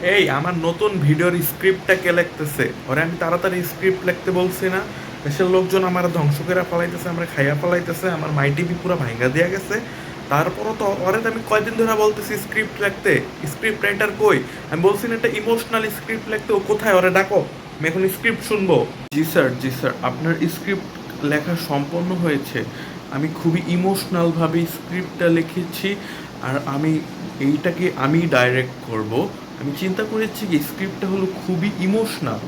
এই আমার নতুন ভিডিওর স্ক্রিপ্টটা কে লিখতেছে? ওরে আমি তাড়াতাড়ি স্ক্রিপ্ট লিখতে বলছি না? দেশের লোকজন আমার ধ্বংস করে ফেলাইতেছে, আমার খাইয়া ফেলাইতেছে, আমার মাই টিভি পুরো ভাঙ্গা দিয়া গেছে। তারপরও তো ওরে তো আমি কয়দিন ধরে বলতেছি স্ক্রিপ্ট লিখতে। স্ক্রিপ্ট রাইটার কই? আমি বলছি না একটা ইমোশনাল স্ক্রিপ্ট লিখতে, ও কোথায়? ওরে ডাকো, আমি এখন স্ক্রিপ্ট শুনবো। জি স্যার, জি স্যার, আপনার স্ক্রিপ্ট লেখা সম্পন্ন হয়েছে। আমি খুবই ইমোশনালভাবে স্ক্রিপ্টটা লিখেছি। আর এইটাকে আমি ডাইরেক্ট করব। আমি চিন্তা করেছি কি স্ক্রিপ্টটা হলো খুবই ইমোশনাল।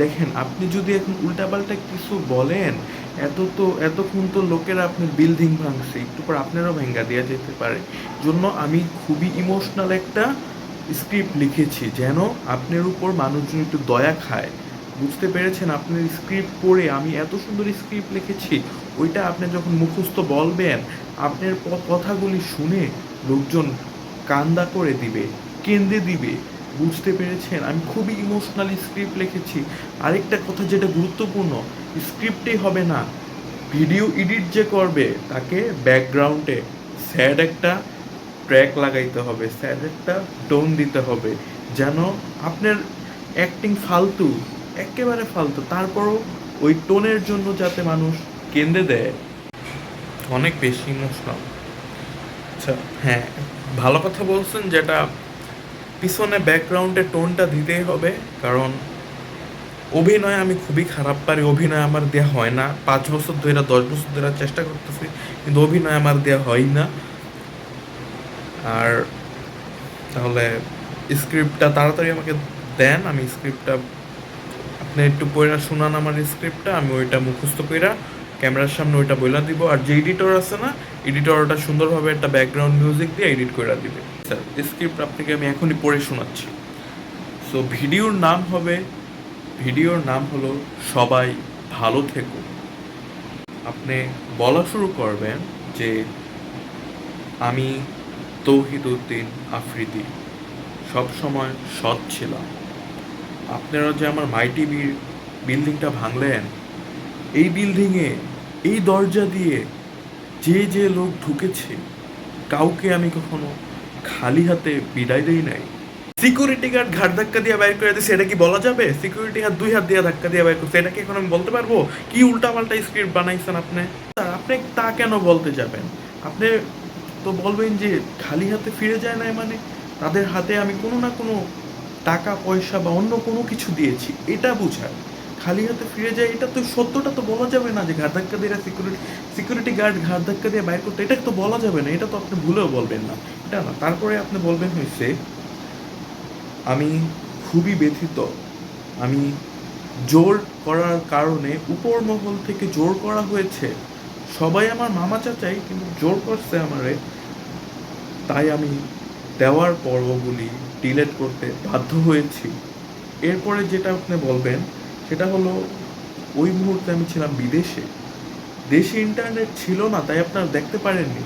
দেখেন, আপনি যদি এখন উল্টাপাল্টা কিছু বলেন, এতক্ষণ তো লোকেরা আপনার বিল্ডিং ভাঙছে, একটু পর আপনারও ভেঙ্গা দেওয়া যেতে পারে। জন্য আমি খুবই ইমোশনাল একটা স্ক্রিপ্ট লিখেছি, যেন আপনার উপর মানুষজন একটু দয়া খায়। বুঝতে পেরেছেন? আপনার স্ক্রিপ্ট পড়ে আমি এত সুন্দর স্ক্রিপ্ট লিখেছি, ওইটা আপনি যখন মুখস্থ বলবেন, আপনার কথাগুলি শুনে লোকজন কান্দা করে দিবে, কেঁদে দিবে। বুঝতে পেরেছেন? আমি খুবই ইমোশনালি স্ক্রিপ্ট লিখেছি। আরেকটা কথা যেটা গুরুত্বপূর্ণ, স্ক্রিপ্টেই হবে না, ভিডিও এডিট যে করবে তাকে ব্যাকগ্রাউন্ডে স্যাড একটা ট্র্যাক লাগাইতে হবে, স্যাড একটা টোন দিতে হবে, যেন আপনার অ্যাক্টিং ফালতু, একেবারে ফালতু, তারপরও ওই টোনের জন্য যাতে মানুষ কেঁদে দেয়। অনেক বেশি ইমোশনাল। আচ্ছা, হ্যাঁ, ভালো কথা বলছেন, যেটা পিছনে ব্যাকগ্রাউন্ডে টোনটা দিতেই হবে। কারণ অভিনয় আমি খুবই খারাপ পারি, অভিনয় আমার দেওয়া হয় না। 5 বছর ধরে, 10 বছর ধরে চেষ্টা করতেছি, কিন্তু অভিনয় আমার দেওয়া হয় না। আর তাহলে স্ক্রিপ্টটা তাড়াতাড়ি আমাকে দেন, আমি স্ক্রিপ্টটা, আপনি একটু পড়া শোনান আমার স্ক্রিপ্টটা, আমি ওইটা মুখস্থ কইরা ক্যামেরার সামনে ওইটা বইলা দিব। আর যে এডিটর আছে না, এডিটর ওটা সুন্দরভাবে একটা ব্যাকগ্রাউন্ড মিউজিক দিয়ে এডিট করে দিবে। স্যার, স্ক্রিপ্ট আপনাকে আমি এখনই পড়ে শোনাচ্ছি। সো ভিডিওর নাম হলো সবাই ভালো থেকো। আপনি বলা শুরু করবেন যে আমি তৌহিদ উদ্দিন আফ্রিদি সবসময় সৎ ছিলাম। আপনারা যে আমার মাই টিভির বিল্ডিংটা ভাঙলেন, এই বিল্ডিংয়ে, এই দরজা দিয়ে যে লোক ঢুকেছে, কাউকে আমি কখনো খালি হাতে বিদায় দেই নাই। সিকিউরিটি গার্ড ঘাট ধাক্কা দিয়ে বাইর করে দিচ্ছে, এটা কি বলা যাবে? সিকিউরিটি হাত 2 হাত দিয়ে ধাক্কা দিয়ে বাইর করছে, এটা কি এখন আমি বলতে পারবো? কি উল্টাপাল্টা স্ক্রিপ্ট বানাইছেন আপনি! স্যার, আপনি তা কেন বলতে যাবেন? আপনি তো বলবেন যে খালি হাতে ফিরে যায় নাই, মানে তাদের হাতে আমি কোনো না কোনো টাকা পয়সা বা অন্য কোনো কিছু দিয়েছি, এটা বুঝায়। খালি হাতে ফিরে যায়, এটা তো সত্যটা তো বলা যাবে না যে ঘাট ধাক্কা দিয়ে সিকিউরিটি গার্ড ঘাট ধাক্কা দিয়ে বাইর করতে, এটা তো বলা যাবে না। এটা তো আপনি ভুলেও বলবেন না, এটা না। তারপরে আপনি বলবেন হয়েছে আমি খুবই ব্যথিত। আমি জোর করার কারণে, উপর মহল থেকে জোর করা হয়েছে। সবাই আমার মামা চাচাই, কিন্তু জোর করছে আমারে। তাই আমি দেওয়ার পর ওগুলি ডিলেট করতে বাধ্য হয়েছি। এরপরে যেটা আপনি বলবেন সেটা হলো, ওই মুহূর্তে আমি ছিলাম বিদেশে, দেশে ইন্টারনেট ছিল না, তাই আপনারা দেখতে পারেননি।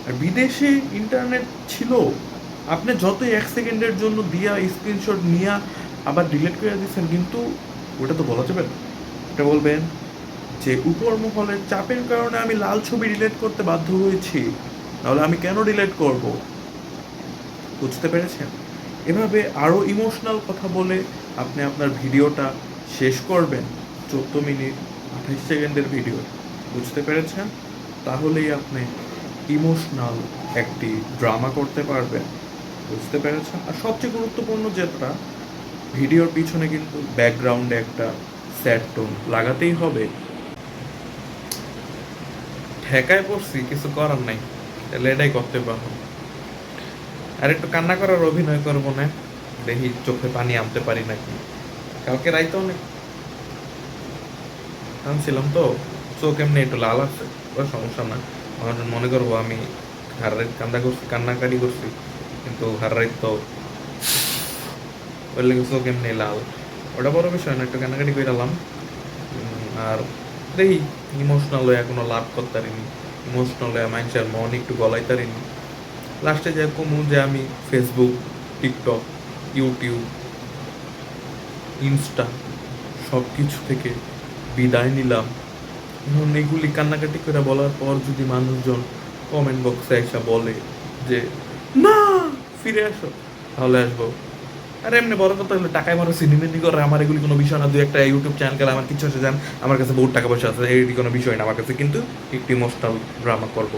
আর বিদেশে ইন্টারনেট ছিল, আপনি যতই 1 সেকেন্ডের জন্য দিয়া স্ক্রিনশট নিয়ে আবার ডিলিট করে দিচ্ছেন, কিন্তু ওটা তো বলা যাবে না। এটা বলবেন যে উপর মহলের চাপের কারণে আমি লাল ছবি ডিলিট করতে বাধ্য হয়েছি, তাহলে আমি কেন ডিলিট করব? বুঝতে পেরেছেন? এভাবে আরও ইমোশনাল কথা বলে আপনি আপনার ভিডিওটা শেষ করবেন। 14 মিনিট 28 সেকেন্ডের ভিডিও। বুঝতে পেরেছেন? তাহলেই আপনি ইমোশনাল একটি ড্রামা করতে পারবেন। বুঝতে পেরেছেন? আর সবচেয়ে গুরুত্বপূর্ণ যেটা, ভিডিওর পিছনে কিন্তু ব্যাকগ্রাউন্ডে একটা স্যাড টোন লাগাতেই হবে। ঠেকায় পড়ছি, কিছু করার নাই, তাহলে এটাই করতে পারবো। আর একটু কান্না করার অভিনয় করবো না, দেখি চোখে পানি আনতে পারি নাকি। কালকে রাইতে অনেক কাঁদছিলাম তো, চোখ এমনি একটু লাল আছে, কোনো সমস্যা না। আমার মনে করবো আমি হার রাত কান্নাকাটি করছি, কিন্তু হার রাত তো ওই লেগে চোখ এমনি লাল। ওটা বড় বিষয় না, একটু কান্নাকাটি করে এলাম। আর দেখি, ইমোশনাল হয়ে এখনো লাভ করতে পারিনি, ইমোশনাল হয়ে মানুষের মন একটু গলাইতে পারিনি। লাস্টে যে কমু যে আমি ফেসবুক, টিকটক, ইউটিউব, ইনস্টা সব কিছু থেকে বিদায় নিলাম। এখন এগুলি কান্নাকাটি করে বলার পর যদি মানুষজন কমেন্ট বক্সে এসে বলে যে না, ফিরে আসো, তাহলে আসবো। আর এমনি বড় কথা হলো টাকায় মানুষ সিনেমেনি করে, আমার এগুলি কোনো বিষয় না। দু একটা ইউটিউব চ্যানেল গেলে আমার কিছু আছে, যান আমার কাছে বহুত টাকা পয়সা আছে, এই কোনো বিষয় না আমার কাছে, কিন্তু একটু ইমোশনাল ড্রামা করবো।